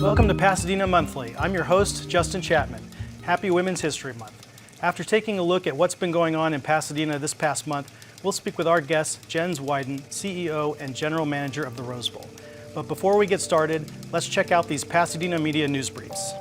Welcome to Pasadena Monthly. I'm your host, Justin Chapman. Happy Women's History Month. After taking a look at what's been going on in Pasadena this past month, we'll speak with our guest, Jens Weiden, CEO and General Manager of the Rose Bowl. But before we get started, let's check out these Pasadena media news briefs.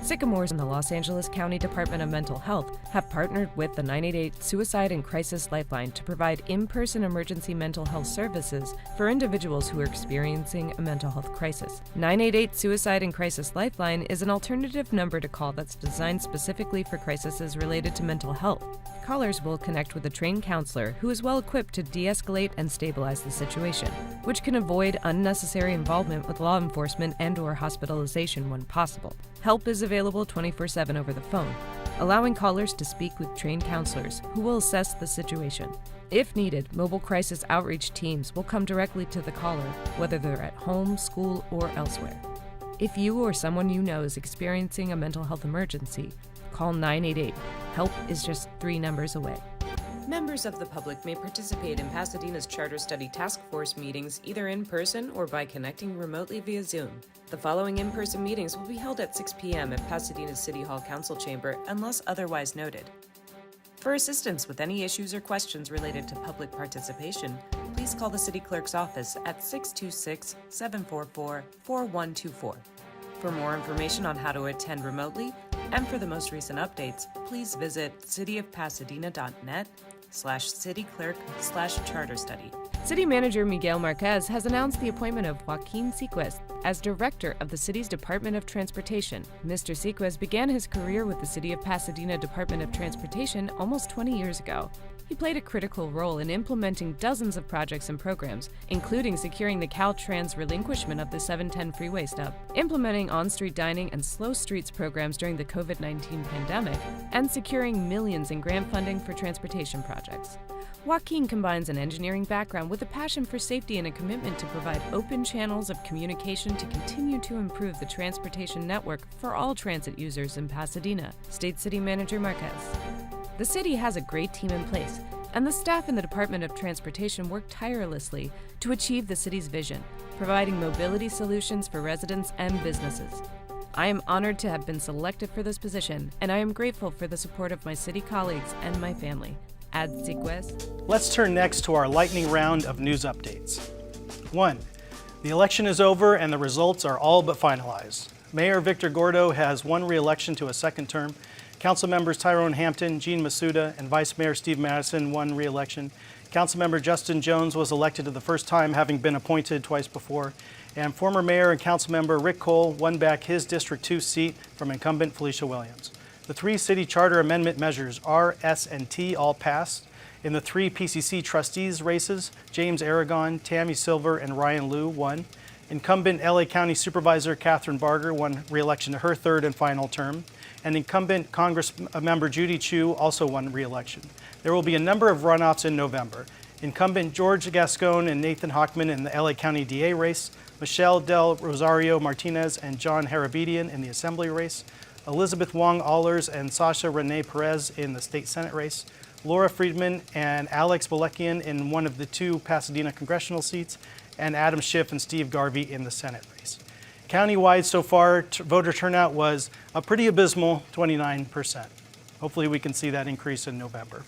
Sycamores and the Los Angeles County Department of Mental Health have partnered with the 988 Suicide and Crisis Lifeline to provide in-person emergency mental health services for individuals who are experiencing a mental health crisis. 988 Suicide and Crisis Lifeline is an alternative number to call that's designed specifically for crises related to mental health. Callers will connect with a trained counselor who is well equipped to de-escalate and stabilize the situation, which can avoid unnecessary involvement with law enforcement and/or hospitalization when possible. Help is available 24/7 over the phone, allowing callers to speak with trained counselors who will assess the situation. If needed, mobile crisis outreach teams will come directly to the caller, whether they're at home, school, or elsewhere. If you or someone you know is experiencing a mental health emergency, call 988. Help is just 3 numbers away. Members of the public may participate in Pasadena's Charter Study Task Force meetings either in person or by connecting remotely via Zoom. The following in-person meetings will be held at 6 p.m. at Pasadena City Hall Council Chamber unless otherwise noted. For assistance with any issues or questions related to public participation, please call the City Clerk's office at 626-744-4124. For more information on how to attend remotely and for the most recent updates, please visit cityofpasadena.net/cityclerk/charterstudy. City Manager Miguel Marquez has announced the appointment of Joaquin Sequez as Director of the city's Department of Transportation. Mr. Sequez began his career with the City of Pasadena Department of Transportation almost 20 years ago. He played a critical role in implementing dozens of projects and programs, including securing the Caltrans relinquishment of the 710 freeway stub, implementing on-street dining and slow streets programs during the COVID-19 pandemic, and securing millions in grant funding for transportation projects. Joaquin combines an engineering background with a passion for safety and a commitment to provide open channels of communication to continue to improve the transportation network for all transit users in Pasadena, State City Manager Marquez. The city has a great team in place, and the staff in the Department of Transportation work tirelessly to achieve the city's vision, providing mobility solutions for residents and businesses. I am honored to have been selected for this position, and I am grateful for the support of my city colleagues and my family. Ad Sequez. Let's turn next to our lightning round of news updates. 1. The election is over and the results are all but finalized. Mayor Victor Gordo has won re-election to a second term. Council members Tyrone Hampton, Gene Masuda, and Vice Mayor Steve Madison won re-election. Councilmember Justin Jones was elected for the first time, having been appointed twice before. And former Mayor and Councilmember Rick Cole won back his District 2 seat from incumbent Felicia Williams. The 3 city charter amendment measures, R, S, and T, all passed. In the 3 PCC trustees races, James Aragon, Tammy Silver, and Ryan Liu won. Incumbent LA County Supervisor Catherine Barger won re-election to her 3rd and final term. And incumbent Congress member Judy Chu also won re-election. There will be a number of runoffs in November. Incumbent George Gascon and Nathan Hochman in the LA County DA race, Michelle Del Rosario Martinez and John Harabedian in the Assembly race, Elizabeth Wong Allers and Sasha Renee Perez in the State Senate race, Laura Friedman and Alex Bolekian in one of the 2 Pasadena congressional seats, and Adam Schiff and Steve Garvey in the Senate race. Countywide so far, voter turnout was a pretty abysmal 29%. Hopefully we can see that increase in November.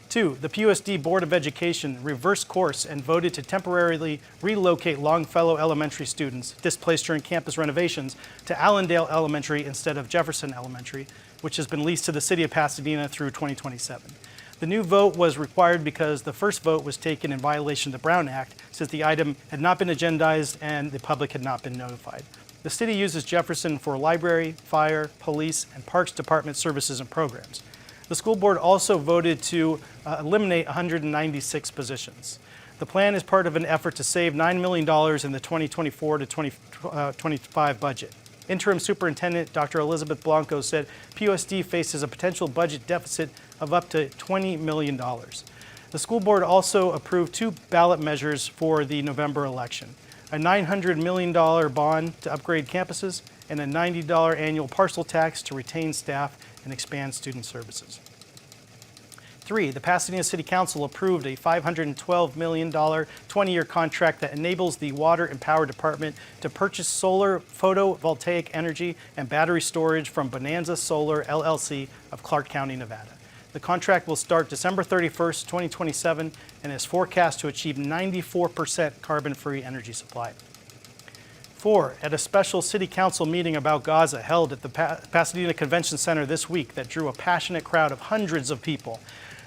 2, the PUSD Board of Education reversed course and voted to temporarily relocate Longfellow Elementary students displaced during campus renovations to Allendale Elementary instead of Jefferson Elementary, which has been leased to the City of Pasadena through 2027. The new vote was required because the first vote was taken in violation of the Brown Act, since the item had not been agendized and the public had not been notified. The city uses Jefferson for library, fire, police, and parks department services and programs. The school board also voted to eliminate 196 positions. The plan is part of an effort to save $9 million in the 2024 to 2025 budget. Interim Superintendent Dr. Elizabeth Blanco said PUSD faces a potential budget deficit of up to $20 million. The school board also approved 2 ballot measures for the November election: a $900 million bond to upgrade campuses and a $90 annual parcel tax to retain staff and expand student services. 3, the Pasadena City Council approved a $512 million 20-year contract that enables the Water and Power Department to purchase solar photovoltaic energy and battery storage from Bonanza Solar, LLC of Clark County, Nevada. The contract will start December 31st, 2027, and is forecast to achieve 94% carbon-free energy supply. 4, at a special City Council meeting about Gaza held at the Pasadena Convention Center this week that drew a passionate crowd of hundreds of people,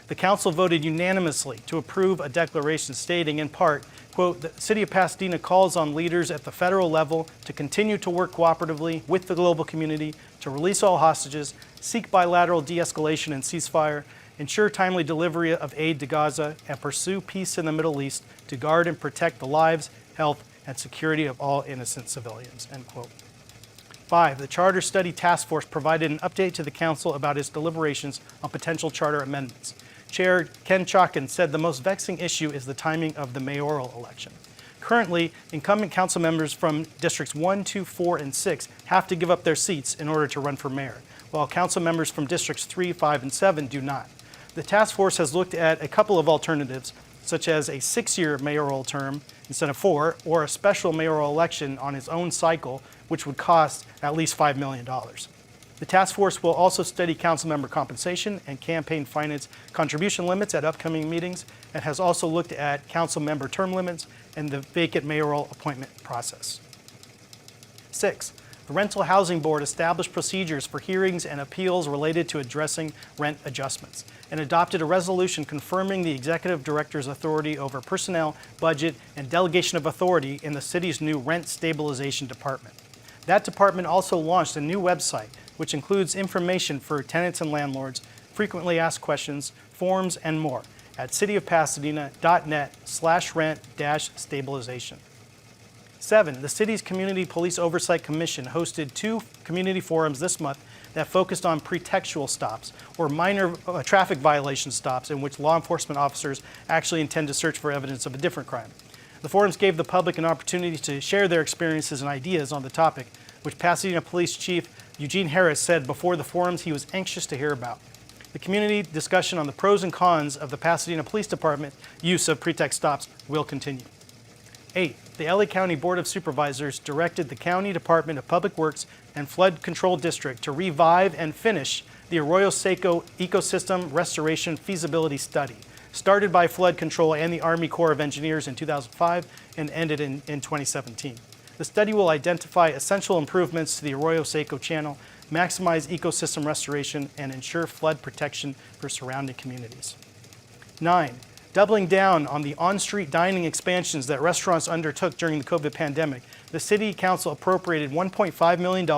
the Council voted unanimously to approve a declaration stating, in part, quote, "The City of Pasadena calls on leaders at the federal level to continue to work cooperatively with the global community to release all hostages, seek bilateral de-escalation and ceasefire, ensure timely delivery of aid to Gaza, and pursue peace in the Middle East to guard and protect the lives, health, and security of all innocent civilians," end quote. 5, the Charter Study Task Force provided an update to the Council about its deliberations on potential charter amendments. Chair Ken Chalkin said the most vexing issue is the timing of the mayoral election. Currently, incumbent council members from Districts 1, 2, 4, and 6 have to give up their seats in order to run for mayor, while council members from Districts 3, 5, and 7 do not. The task force has looked at a couple of alternatives, such as a 6-year mayoral term instead of 4, or a special mayoral election on its own cycle, which would cost at least $5 million. The task force will also study council member compensation and campaign finance contribution limits at upcoming meetings, and has also looked at council member term limits and the vacant mayoral appointment process. 6, the Rental Housing Board established procedures for hearings and appeals related to addressing rent adjustments, and adopted a resolution confirming the executive director's authority over personnel, budget, and delegation of authority in the city's new rent stabilization department. That department also launched a new website, which includes information for tenants and landlords, frequently asked questions, forms, and more at cityofpasadena.net/rent-stabilization. 7, the city's Community Police Oversight Commission hosted 2 community forums this month that focused on pretextual stops, or minor traffic violation stops in which law enforcement officers actually intend to search for evidence of a different crime. The forums gave the public an opportunity to share their experiences and ideas on the topic, which Pasadena Police Chief Eugene Harris said before the forums he was anxious to hear about. The community discussion on the pros and cons of the Pasadena Police Department use of pretext stops will continue. 8, the LA County Board of Supervisors directed the County Department of Public Works and Flood Control District to revive and finish the Arroyo Seco Ecosystem Restoration Feasibility Study, started by Flood Control and the Army Corps of Engineers in 2005 and ended in 2017. The study will identify essential improvements to the Arroyo Seco channel, maximize ecosystem restoration, and ensure flood protection for surrounding communities. 9, doubling down on the on-street dining expansions that restaurants undertook during the COVID pandemic, the City Council appropriated $1.5 million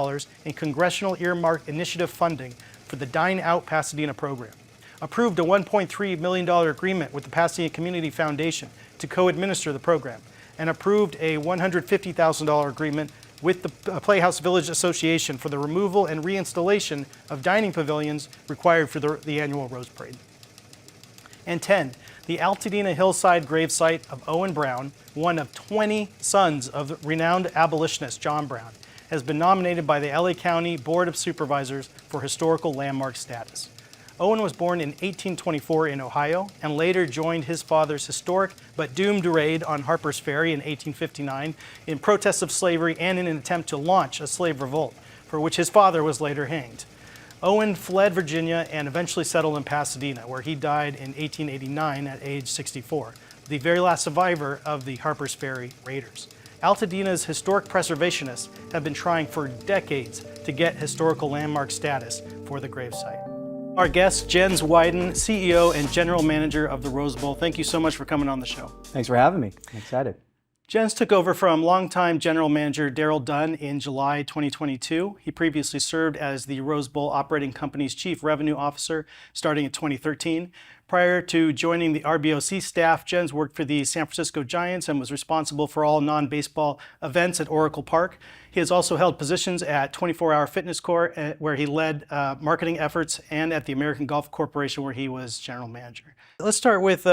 in congressional earmarked initiative funding for the Dine Out Pasadena program, approved a $1.3 million agreement with the Pasadena Community Foundation to co-administer the program, and approved a $150,000 agreement with the Playhouse Village Association for the removal and reinstallation of dining pavilions required for the annual Rose Parade. And 10, the Altadena Hillside gravesite of Owen Brown, one of 20 sons of renowned abolitionist John Brown, has been nominated by the LA County Board of Supervisors for historical landmark status. Owen was born in 1824 in Ohio and later joined his father's historic but doomed raid on Harper's Ferry in 1859 in protest of slavery and in an attempt to launch a slave revolt, for which his father was later hanged. Owen fled Virginia and eventually settled in Pasadena, where he died in 1889 at age 64, the very last survivor of the Harper's Ferry raiders. Altadena's historic preservationists have been trying for decades to get historical landmark status for the gravesite. Our guest, Jens Weiden, CEO and General Manager of the Rose Bowl. Thank you so much for coming on the show. Thanks for having me. I'm excited. Jens took over from longtime General Manager Daryl Dunn in July 2022. He previously served as the Rose Bowl Operating Company's Chief Revenue Officer starting in 2013. Prior to joining the RBOC staff, Jens worked for the San Francisco Giants and was responsible for all non-baseball events at Oracle Park. He has also held positions at 24 Hour Fitness Corps, where he led marketing efforts, and at the American Golf Corporation, where he was general manager. Let's start with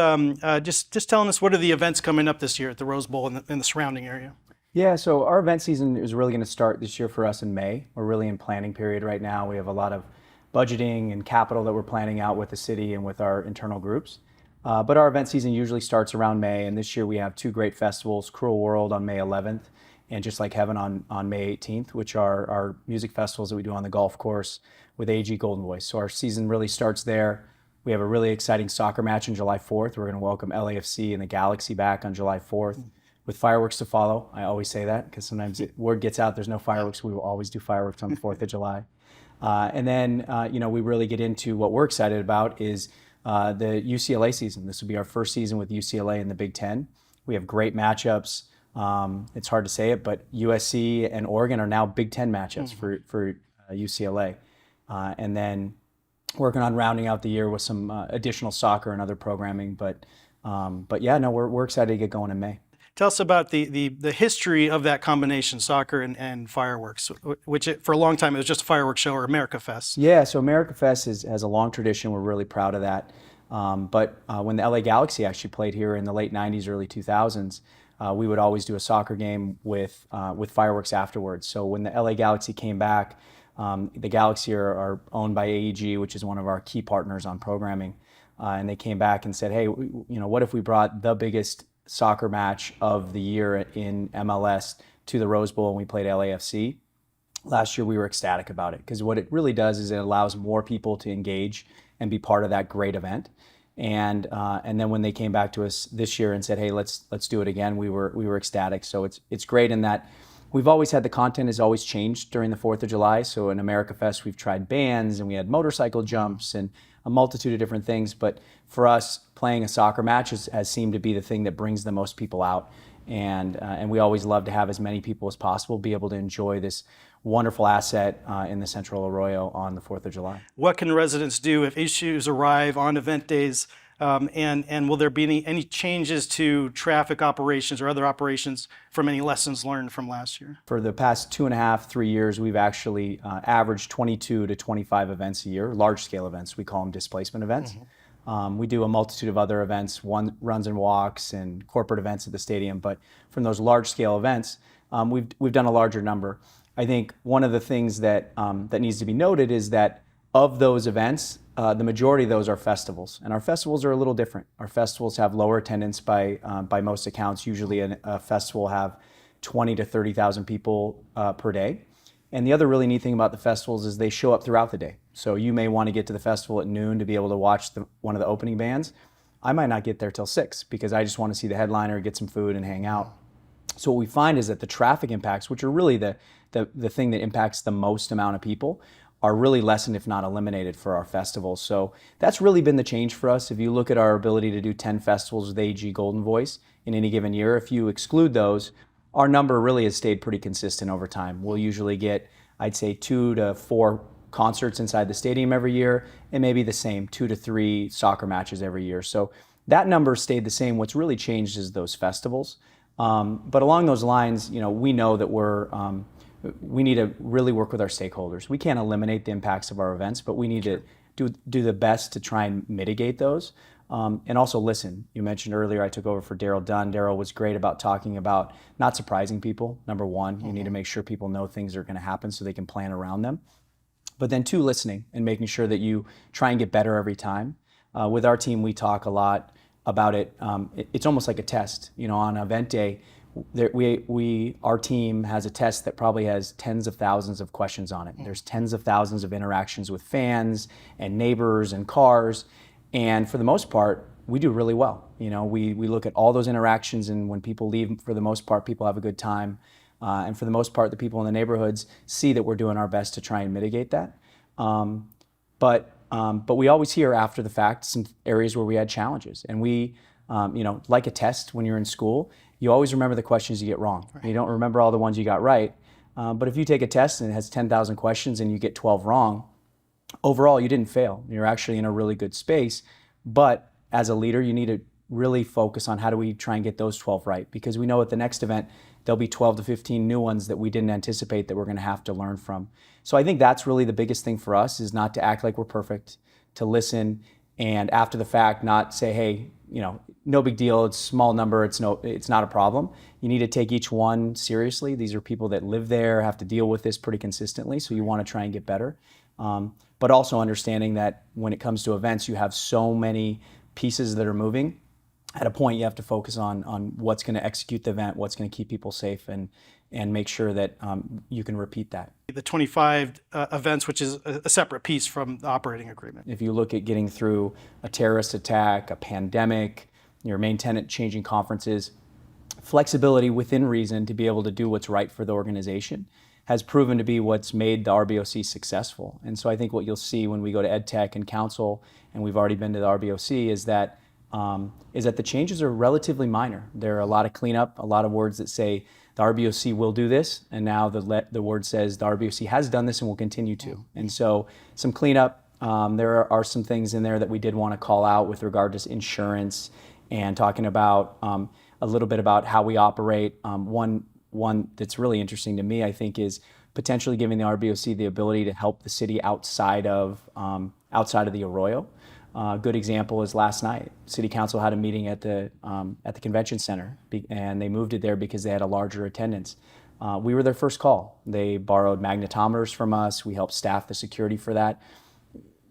just telling us, what are the events coming up this year at the Rose Bowl and the surrounding area? Yeah, so our event season is really going to start this year for us in May. We're really in planning period right now. We have a lot of budgeting and capital that we're planning out with the city and with our internal groups. But our event season usually starts around May, and this year we have two great festivals, Cruel World on May 11th and Just Like Heaven on May 18th, which are our music festivals that we do on the golf course with AG Golden Voice. So our season really starts there. We have a really exciting soccer match on July 4th. We're going to welcome LAFC and the Galaxy back on July 4th with fireworks to follow. I always say that because sometimes word gets out there's no fireworks. We will always do fireworks on the 4th of July. And then, we really get into what we're excited about is the UCLA season. This will be our first season with UCLA in the Big Ten. We have great matchups. It's hard to say it, but USC and Oregon are now Big Ten matchups for UCLA. And then working on rounding out the year with some additional soccer and other programming. But yeah, no, we're excited to get going in May. Tell us about the history of that combination, soccer and fireworks, which for a long time it was just a fireworks show, or America Fest. Yeah, so America Fest has a long tradition. We're really proud of that. But when the LA Galaxy actually played here in the late 90s, early 2000s, we would always do a soccer game with fireworks afterwards. So when the LA Galaxy came back, the Galaxy are owned by AEG, which is one of our key partners on programming. And they came back and said, hey, what if we brought the biggest soccer match of the year in MLS to the Rose Bowl, and we played LAFC. Last year we were ecstatic about it because what it really does is it allows more people to engage and be part of that great event. And then when they came back to us this year and said, hey, let's do it again, we were ecstatic. So it's great in that we've always had the content has always changed during the 4th of July. So in America Fest we've tried bands and we had motorcycle jumps and a multitude of different things, but for us, playing a soccer match has seemed to be the thing that brings the most people out, and we always love to have as many people as possible be able to enjoy this wonderful asset in the Central Arroyo on the 4th of July. What can residents do if issues arrive on event days, and will there be any changes to traffic operations or other operations from any lessons learned from last year? For the past 2.5, 3 years, we've actually averaged 22 to 25 events a year, large-scale events. We call them displacement events. We do a multitude of other events, runs and walks and corporate events at the stadium. But from those large-scale events, we've done a larger number. I think one of the things that needs to be noted is that of those events, the majority of those are festivals, and our festivals are a little different. Our festivals have lower attendance by most accounts. Usually a festival will have 20 to 30,000 people per day. And the other really neat thing about the festivals is they show up throughout the day. So you may want to get to the festival at noon to be able to watch one of the opening bands. I might not get there till 6 because I just want to see the headliner, get some food, and hang out. So what we find is that the traffic impacts, which are really the thing that impacts the most amount of people, are really lessened, if not eliminated, for our festivals. So that's really been the change for us. If you look at our ability to do 10 festivals with AG Golden Voice in any given year, if you exclude those, our number really has stayed pretty consistent over time. We'll usually get, I'd say, 2 to 4 concerts inside the stadium every year, and maybe the same 2 to 3 soccer matches every year. So that number stayed the same. What's really changed is those festivals. But along those lines, we know that we need to really work with our stakeholders. We can't eliminate the impacts of our events, but we need to do the best to try and mitigate those. And also listen. You mentioned earlier I took over for Daryl Dunn. Daryl was great about talking about not surprising people. Number one, you need to make sure people know things are going to happen so they can plan around them. But then 2, listening and making sure that you try and get better every time. With our team, we talk a lot about it. It's almost like a test. On event day, our team has a test that probably has tens of thousands of questions on it. There's tens of thousands of interactions with fans and neighbors and cars. And for the most part, we do really well. We look at all those interactions, and when people leave, for the most part, people have a good time. And for the most part, the people in the neighborhoods see that we're doing our best to try and mitigate that. But we always hear after the fact some areas where we had challenges. And we like a test when you're in school, you always remember the questions you get wrong. Right. You don't remember all the ones you got right. But if you take a test and it has 10,000 questions and you get 12 wrong, overall you didn't fail. You're actually in a really good space. But as a leader, you need to really focus on how do we try and get those 12 right, because we know at the next event there'll be 12 to 15 new ones that we didn't anticipate that we're going to have to learn from. So I think that's really the biggest thing for us, is not to act like we're perfect, to listen, and after the fact not say, hey, no big deal, it's a small number, it's not a problem. You need to take each one seriously. These are people that live there, have to deal with this pretty consistently, so you want to try and get better. But also understanding that when it comes to events, you have so many pieces that are moving. At a point, you have to focus on what's going to execute the event, what's going to keep people safe, and make sure that you can repeat that. The 25 events, which is a separate piece from the operating agreement. If you look at getting through a terrorist attack, a pandemic, your main tenant changing conferences, flexibility within reason to be able to do what's right for the organization has proven to be what's made the RBOC successful. And so I think what you'll see when we go to EdTech and Council, and we've already been to the RBOC, is that the changes are relatively minor. There are a lot of cleanup, a lot of words that say the RBOC will do this, and now the word says the RBOC has done this and will continue to. And so some cleanup. There are some things in there that we did want to call out with regard to insurance and talking about a little bit about how we operate. One that's really interesting to me, I think, is potentially giving the RBOC the ability to help the city outside of the Arroyo. A good example is last night. City Council had a meeting at the convention center, and they moved it there because they had a larger attendance. We were their first call. They borrowed magnetometers from us. We helped staff the security for that.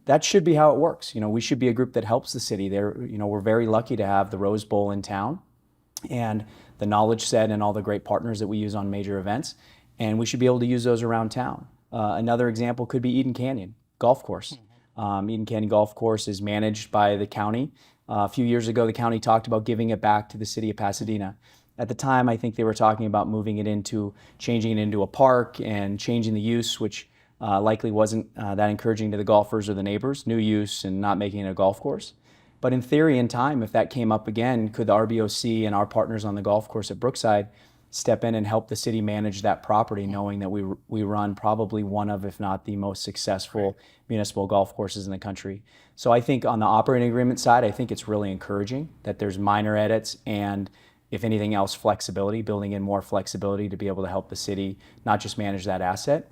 That should be how it works. We should be a group that helps the city. We're very lucky to have the Rose Bowl in town, and the knowledge set and all the great partners that we use on major events, and we should be able to use those around town. Another example could be Eden Canyon Golf Course. Eden Canyon Golf Course is managed by the county. A few years ago, the county talked about giving it back to the city of Pasadena. At the time, I think they were talking about changing it into a park and changing the use, which likely wasn't that encouraging to the golfers or the neighbors, new use and not making it a golf course. But in theory, in time, if that came up again, could the RBOC and our partners on the golf course at Brookside step in and help the city manage that property, knowing that we run probably one of, if not the most successful municipal golf courses in the country. So I think on the operating agreement side, I think it's really encouraging that there's minor edits and, if anything else, flexibility, building in more flexibility to be able to help the city not just manage that asset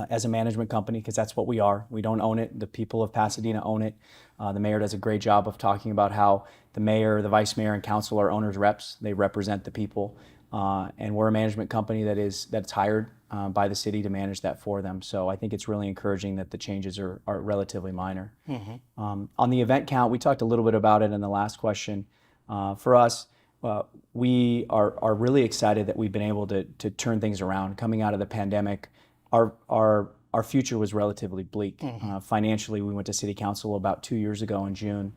as a management company, because that's what we are. We don't own it. The people of Pasadena own it. The mayor does a great job of talking about how the mayor, the vice mayor, and council are owners' reps. They represent the people. And we're a management company that's hired by the city to manage that for them. So I think it's really encouraging that the changes are relatively minor. Mm-hmm. On the event count, we talked a little bit about it in the last question. For us, we are really excited that we've been able to turn things around. Coming out of the pandemic, our future was relatively bleak. Mm-hmm. Financially, we went to City Council about 2 years ago in June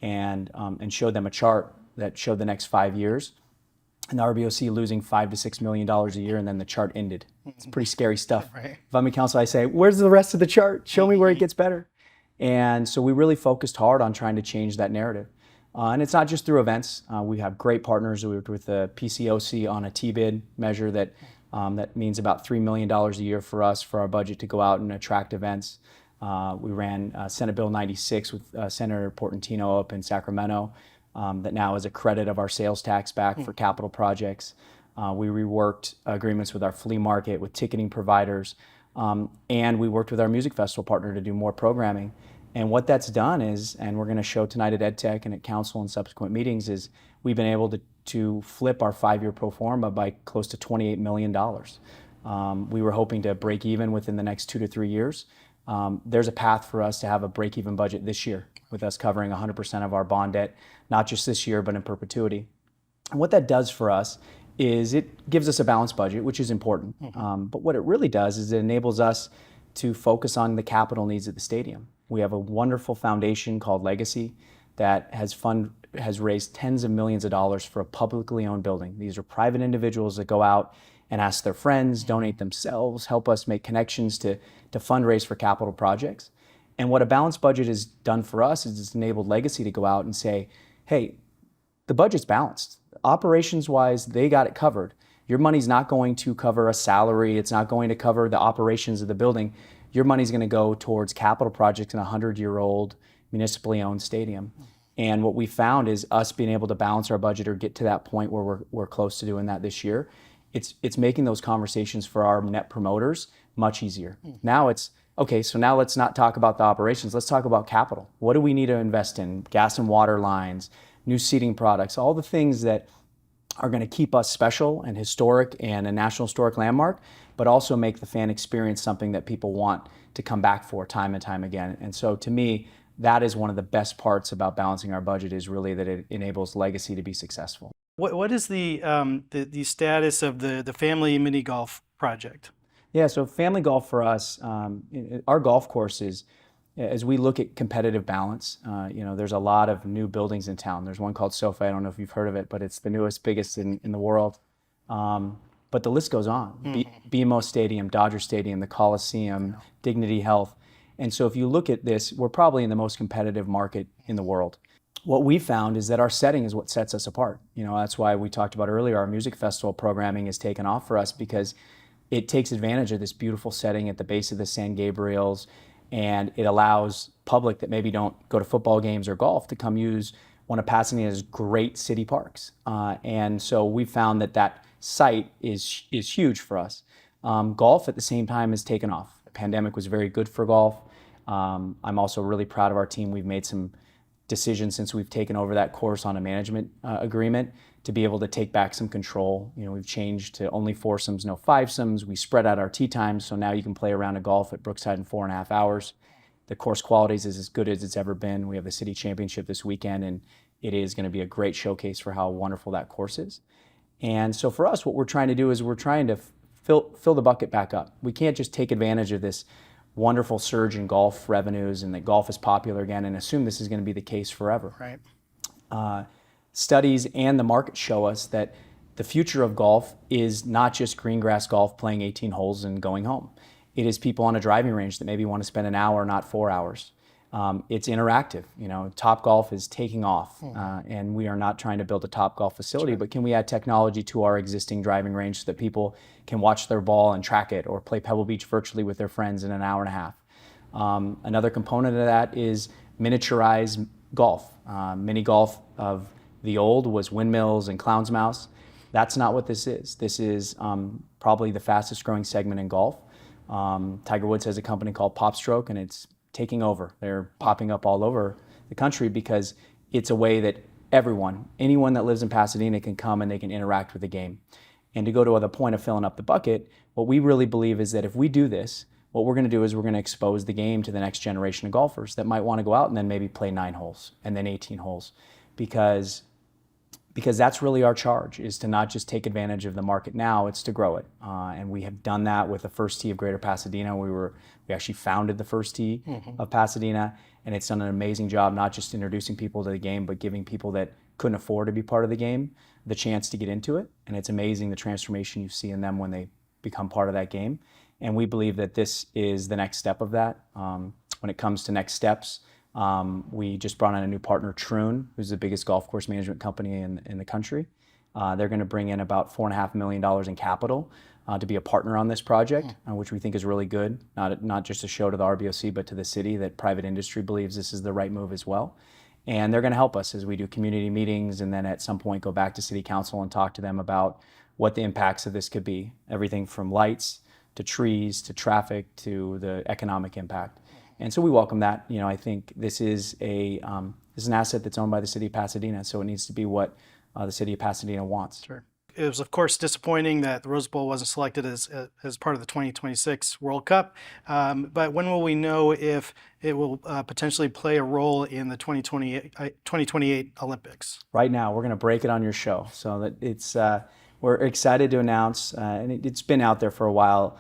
and showed them a chart that showed the next 5 years. And the RBOC losing $5 to $6 million a year, and then the chart ended. It's pretty scary stuff. Right. If I'm in council, I say, where's the rest of the chart? Show me where it gets better. And so we really focused hard on trying to change that narrative. And it's not just through events. We have great partners. We worked with the PCOC on a T-bid measure that means about $3 million a year for us for our budget to go out and attract events. We ran Senate Bill 96 with Senator Portantino up in Sacramento. That now is a credit of our sales tax back for capital projects. We reworked agreements with our flea market, with ticketing providers, and we worked with our music festival partner to do more programming. And what that's done is, and we're going to show tonight at EdTech and at Council and subsequent meetings, is we've been able to flip our 5-year pro forma by close to $28 million. We were hoping to break even within the next 2 to 3 years. There's a path for us to have a break-even budget this year, with us covering 100% of our bond debt, not just this year, but in perpetuity. And what that does for us is it gives us a balanced budget, which is important. Mm-hmm. But what it really does is it enables us to focus on the capital needs of the stadium. We have a wonderful foundation called Legacy that has raised tens of millions of dollars for a publicly owned building. These are private individuals that go out and ask their friends, donate themselves, help us make connections to fundraise for capital projects. And what a balanced budget has done for us is it's enabled Legacy to go out and say, hey, the budget's balanced. Operations-wise, they got it covered. Your money's not going to cover a salary. It's not going to cover the operations of the building. Your money's going to go towards capital projects in a 100-year-old municipally owned stadium. And what we found is us being able to balance our budget or get to that point where we're close to doing that this year. It's making those conversations for our net promoters much easier. Now it's, okay, so now let's not talk about the operations. Let's talk about capital. What do we need to invest in? Gas and water lines, new seating products, all the things that are going to keep us special and historic and a National Historic Landmark, but also make the fan experience something that people want to come back for time and time again. And so to me, that is one of the best parts about balancing our budget, is really that it enables Legacy to be successful. What is the status of the family mini golf project? Yeah, so family golf for us, our golf courses, as we look at competitive balance, there's a lot of new buildings in town. There's one called SoFi, I don't know if you've heard of it, but it's the newest, biggest in the world. But the list goes on. BMO Stadium, Dodger Stadium, the Coliseum, Dignity Health. And so if you look at this, we're probably in the most competitive market in the world. What we found is that our setting is what sets us apart. That's why we talked about earlier, our music festival programming has taken off for us, because it takes advantage of this beautiful setting at the base of the San Gabriels, and it allows public that maybe don't go to football games or golf to come use one of Pasadena's great city parks. And so we found that site is huge for us. Golf at the same time has taken off. The pandemic was very good for golf. I'm also really proud of our team. We've made some decisions since we've taken over that course on a management agreement to be able to take back some control. We've changed to only foursomes, no fivesomes. We spread out our tee times, so now you can play a round of golf at Brookside in 4.5 hours. The course quality is as good as it's ever been. We have the city championship this weekend, and it is going to be a great showcase for how wonderful that course is. And so for us, what we're trying to do is we're trying to fill the bucket back up. We can't just take advantage of this wonderful surge in golf revenues and that golf is popular again and assume this is going to be the case forever. Right. Studies and the market show us that the future of golf is not just green grass golf, playing 18 holes and going home. It is people on a driving range that maybe want to spend an hour, not 4 hours. It's interactive. Top Golf is taking off, and we are not trying to build a Top Golf facility, but can we add technology to our existing driving range so that people can watch their ball and track it, or play Pebble Beach virtually with their friends in an hour and a half? Another component of that is miniaturized golf. Mini golf of the old was windmills and clown's mouse. That's not what this is. This is probably the fastest growing segment in golf. Tiger Woods has a company called PopStroke, and it's taking over. They're popping up all over the country because it's a way that anyone that lives in Pasadena can come and they can interact with the game. And to go to the point of filling up the bucket, what we really believe is that if we do this, what we're going to do is we're going to expose the game to the next generation of golfers that might want to go out and then maybe play 9 holes and then 18 holes, because that's really our charge, is to not just take advantage of the market now, it's to grow it. And we have done that with the First Tee of Greater Pasadena. We actually founded the First Tee of Pasadena, and it's done an amazing job, not just introducing people to the game, but giving people that couldn't afford to be part of the game the chance to get into it. And it's amazing the transformation you see in them when they become part of that game. And we believe that this is the next step of that. When it comes to next steps, we just brought on a new partner, Troon, who's the biggest golf course management company in the country. They're going to bring in about $4.5 million in capital to be a partner on this project, which we think is really good. Not just a show to the RBOC, but to the city that private industry believes this is the right move as well. And they're going to help us as we do community meetings, and then at some point go back to City Council and talk to them about what the impacts of this could be. Everything from lights to trees to traffic to the economic impact. And so we welcome that. I think this is an asset that's owned by the city of Pasadena, so it needs to be what the city of Pasadena wants. Sure. It was, of course, disappointing that the Rose Bowl wasn't selected as part of the 2026 World Cup. But when will we know if it will potentially play a role in the 2028 Olympics? Right now, we're going to break it on your show. So that we're excited to announce, and it's been out there for a while,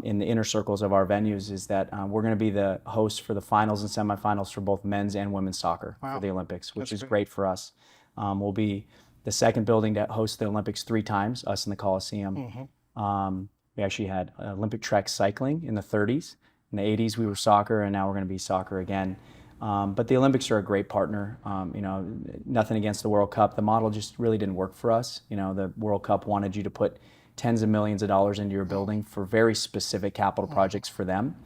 in the inner circles of our venues, is that we're going to be the host for the finals and semifinals for both men's and women's soccer for the Olympics, which is great for us. We'll be the second building to host the Olympics 3 times, us in the Coliseum. We actually had Olympic track cycling in the 30s. In the 80s, we were soccer, and now we're going to be soccer again. But the Olympics are a great partner. Nothing against the World Cup. The model just really didn't work for us. The World Cup wanted you to put tens of millions of dollars into your building for very specific capital projects for them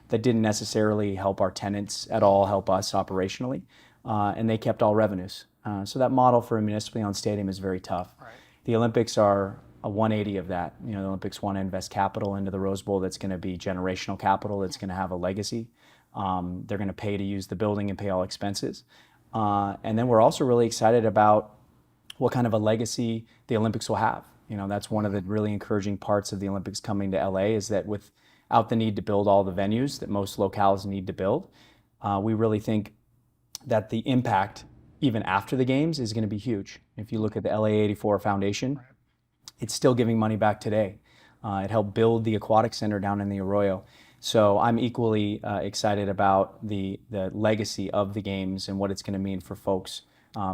that didn't necessarily help our tenants at all, help us operationally, and they kept all revenues. So that model for a municipally owned stadium is very tough. Right. The Olympics are a 180 of that. The Olympics want to invest capital into the Rose Bowl that's going to be generational capital, that's going to have a legacy. They're going to pay to use the building and pay all expenses. And then we're also really excited about what kind of a legacy the Olympics will have. That's one of the really encouraging parts of the Olympics coming to LA, is that without the need to build all the venues that most locales need to build, we really think that the impact even after the games is going to be huge. If you look at the LA 84 Foundation, it's still giving money back today. It helped build the aquatic center down in the Arroyo. So I'm equally excited about the legacy of the games and what it's going to mean for folks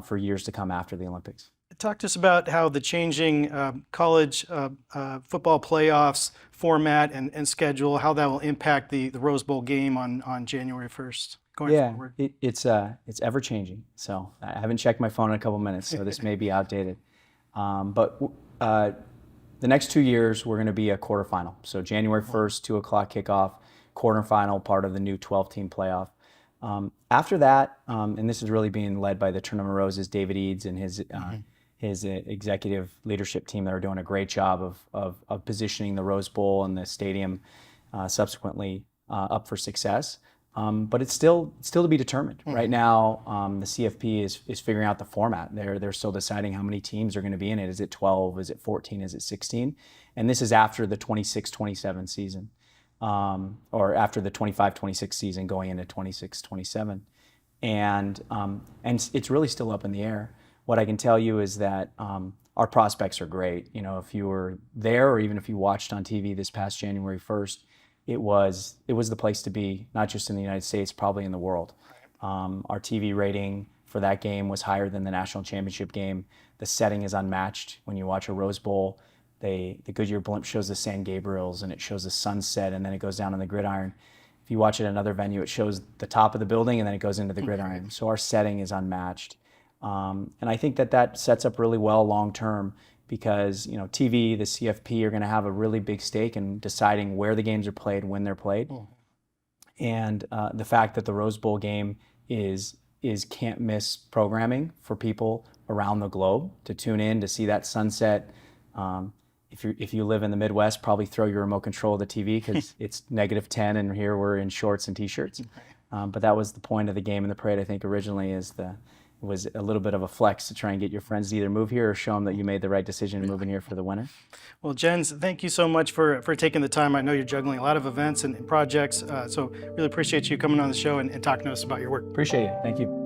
for years to come after the Olympics. Talk to us about how the changing college football playoffs format and schedule, how that will impact the Rose Bowl game on January 1st going forward. It's ever changing. So I haven't checked my phone in a couple minutes, so this may be outdated. But the next 2 years, we're going to be a quarterfinal. So January 1st, 2 o'clock kickoff, quarterfinal, part of the new 12-team playoff. After that, and this is really being led by the Tournament of Roses, David Eads and his executive leadership team that are doing a great job of positioning the Rose Bowl and the stadium subsequently up for success. But it's still to be determined. Right now, the CFP is figuring out the format. They're still deciding how many teams are going to be in it. Is it 12? Is it 14? Is it 16? And this is after the 26-27 season, or after the 25-26 season going into 26-27. And it's really still up in the air. What I can tell you is that our prospects are great. If you were there, or even if you watched on TV this past January 1st, it was the place to be, not just in the United States, probably in the world. Our TV rating for that game was higher than the national championship game. The setting is unmatched. When you watch a Rose Bowl, the Goodyear blimp shows the San Gabriels and it shows the sunset, and then it goes down on the gridiron. If you watch it at another venue, it shows the top of the building and then it goes into the gridiron. So our setting is unmatched. And I think that sets up really well long term, because TV, the CFP are going to have a really big stake in deciding where the games are played, when they're played. And the fact that the Rose Bowl game is can't miss programming for people around the globe to tune in to see that sunset. If you live in the Midwest, probably throw your remote control of the TV because it's -10 and here we're in shorts and t-shirts. But that was the point of the game in the parade, I think, originally, it was a little bit of a flex to try and get your friends to either move here or show them that you made the right decision moving here for the winter. Well, Jens, thank you so much for taking the time. I know you're juggling a lot of events and projects, so really appreciate you coming on the show and talking to us about your work. Appreciate it. Thank you.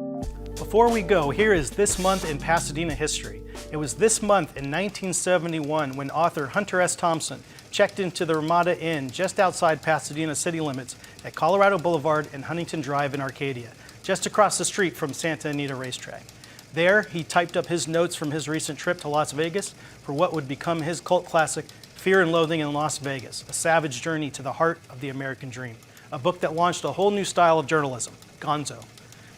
Before we go, here is This Month in Pasadena History. It was this month in 1971 when author Hunter S. Thompson checked into the Ramada Inn just outside Pasadena city limits at Colorado Boulevard and Huntington Drive in Arcadia, just across the street from Santa Anita Racetrack. There, he typed up his notes from his recent trip to Las Vegas for what would become his cult classic, Fear and Loathing in Las Vegas, a savage journey to the heart of the American dream, a book that launched a whole new style of journalism, gonzo.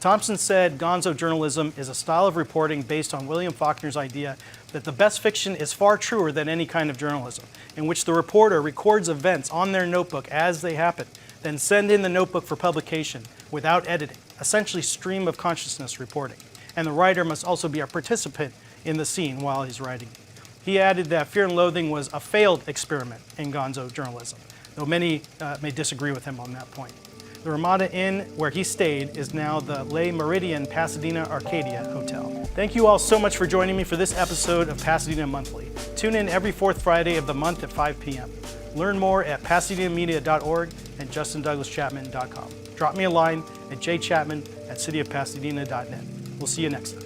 Thompson said gonzo journalism is a style of reporting based on William Faulkner's idea that the best fiction is far truer than any kind of journalism, in which the reporter records events on their notebook as they happen, then send in the notebook for publication without editing, essentially stream of consciousness reporting. And the writer must also be a participant in the scene while he's writing. He added that Fear and Loathing was a failed experiment in gonzo journalism, though many may disagree with him on that point. The Ramada Inn, where he stayed, is now the Le Meridian Pasadena Arcadia Hotel. Thank you all so much for joining me for this episode of Pasadena Monthly. Tune in every fourth Friday of the month at 5 p.m. Learn more at pasadenamedia.org and justindouglaschapman.com. Drop me a line at jchapman@cityofpasadena.net. We'll see you next time.